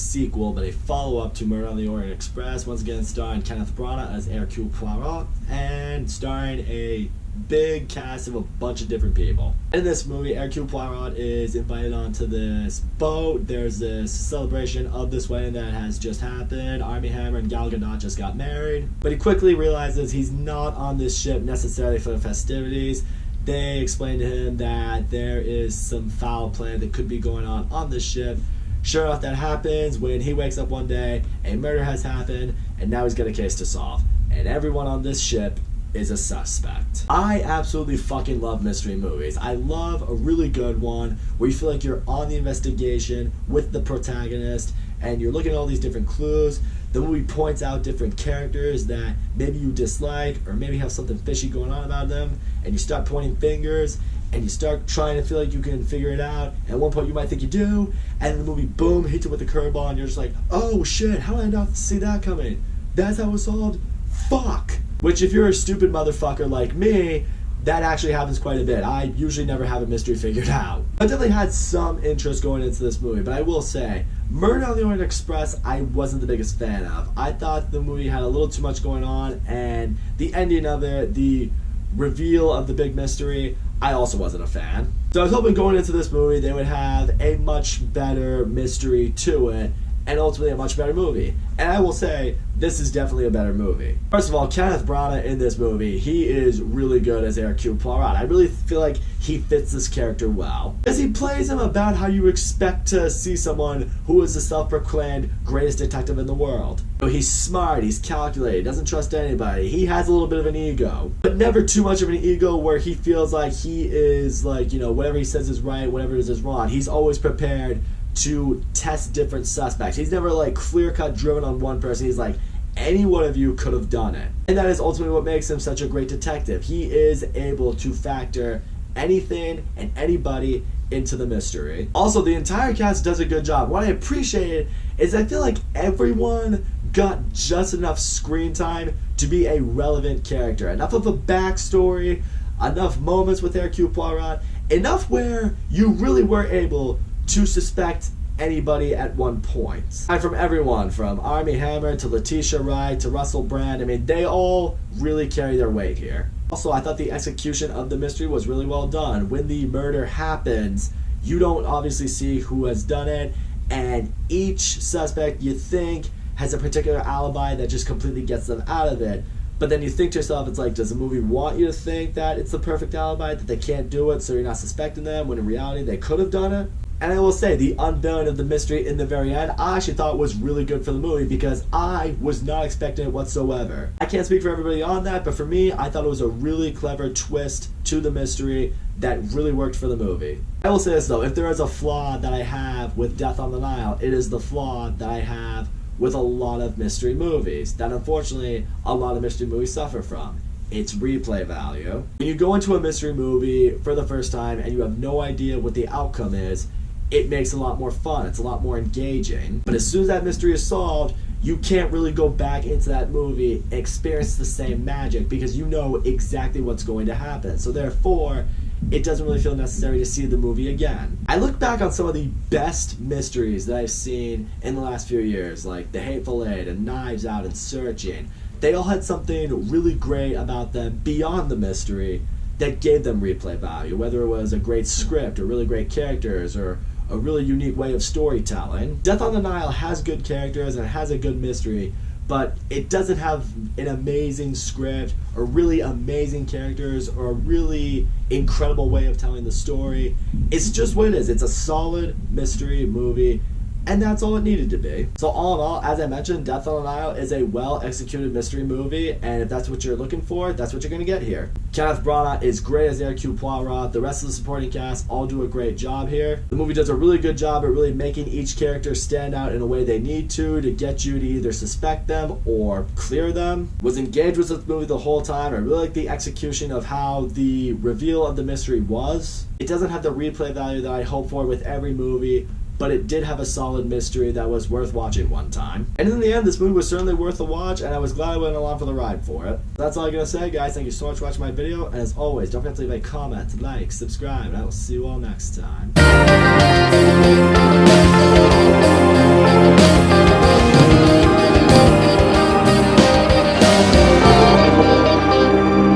sequel, but a follow-up to Murder on the Orient Express, once again starring Kenneth Branagh as Hercule Poirot, and starring a big cast of a bunch of different people. In this movie, Hercule Poirot is invited onto this boat. There's this celebration of this wedding that has just happened. Armie Hammer and Gal Gadot just got married. But he quickly realizes he's not on this ship necessarily for the festivities. They explain to him that there is some foul play that could be going on this ship. Sure enough, that happens when he wakes up one day, a murder has happened, and now he's got a case to solve. And everyone on this ship is a suspect. I absolutely fucking love mystery movies. I love a really good one where you feel like you're on the investigation with the protagonist and you're looking at all these different clues. The movie points out different characters that maybe you dislike or maybe have something fishy going on about them, and you start pointing fingers and you start trying to feel like you can figure it out. And at one point you might think you do, and then the movie, boom, hits you with a curveball and you're just like, oh shit, how did I not see that coming? That's how it was solved? Fuck! Which, if you're a stupid motherfucker like me, that actually happens quite a bit. I usually never have a mystery figured out. I definitely had some interest going into this movie, but I will say, Murder on the Orient Express, I wasn't the biggest fan of. I thought the movie had a little too much going on, and the ending of it, the reveal of the big mystery, I also wasn't a fan. So I was hoping going into this movie they would have a much better mystery to it, and ultimately a much better movie. And I will say, this is definitely a better movie. First of all, Kenneth Branagh in this movie, he is really good as Hercule Poirot. I really feel like he fits this character well. Because he plays him about how you expect to see someone who is the self-proclaimed greatest detective in the world. So he's smart, he's calculated, doesn't trust anybody. He has a little bit of an ego, but never too much of an ego where he feels like he is like, you know, whatever he says is right, whatever it is wrong. He's always prepared to test different suspects. He's never like clear-cut driven on one person. He's like, any one of you could have done it. And that is ultimately what makes him such a great detective. He is able to factor anything and anybody into the mystery. Also, the entire cast does a good job. What I appreciate is I feel like everyone got just enough screen time to be a relevant character. Enough of a backstory, enough moments with Hercule Poirot, enough where you really were able to suspect anybody at one point. And from everyone, from Armie Hammer to Letitia Wright to Russell Brand, I mean, they all really carry their weight here. Also, I thought the execution of the mystery was really well done. When the murder happens, you don't obviously see who has done it, and each suspect you think has a particular alibi that just completely gets them out of it. But then you think to yourself, it's like, does the movie want you to think that it's the perfect alibi, that they can't do it, so you're not suspecting them, when in reality they could have done it? And I will say, the unveiling of the mystery in the very end, I actually thought was really good for the movie because I was not expecting it whatsoever. I can't speak for everybody on that, but for me, I thought it was a really clever twist to the mystery that really worked for the movie. I will say this though, if there is a flaw that I have with Death on the Nile, it is the flaw that I have with a lot of mystery movies that unfortunately a lot of mystery movies suffer from. It's replay value. When you go into a mystery movie for the first time and you have no idea what the outcome is, it makes it a lot more fun, it's a lot more engaging. But as soon as that mystery is solved, you can't really go back into that movie and experience the same magic because you know exactly what's going to happen. So therefore, it doesn't really feel necessary to see the movie again. I look back on some of the best mysteries that I've seen in the last few years, like The Hateful Eight and Knives Out and Searching. They all had something really great about them beyond the mystery that gave them replay value, whether it was a great script or really great characters or a really unique way of storytelling. Death on the Nile has good characters and it has a good mystery, but it doesn't have an amazing script or really amazing characters or a really incredible way of telling the story. It's just what it is. It's a solid mystery movie, and that's all it needed to be. So all in all, as I mentioned, Death on the Nile is a well-executed mystery movie, and if that's what you're looking for, that's what you're going to get here. Kenneth Branagh is great as Hercule Poirot. The rest of the supporting cast all do a great job here. The movie does a really good job at really making each character stand out in a way they need to get you to either suspect them or clear them. Was engaged with this movie the whole time. I really like the execution of how the reveal of the mystery was. It doesn't have the replay value that I hope for with every movie, but it did have a solid mystery that was worth watching one time. And in the end, this movie was certainly worth a watch, and I was glad I went along for the ride for it. That's all I gotta say, guys. Thank you so much for watching my video, and as always, don't forget to leave a comment, like, subscribe, and I will see you all next time.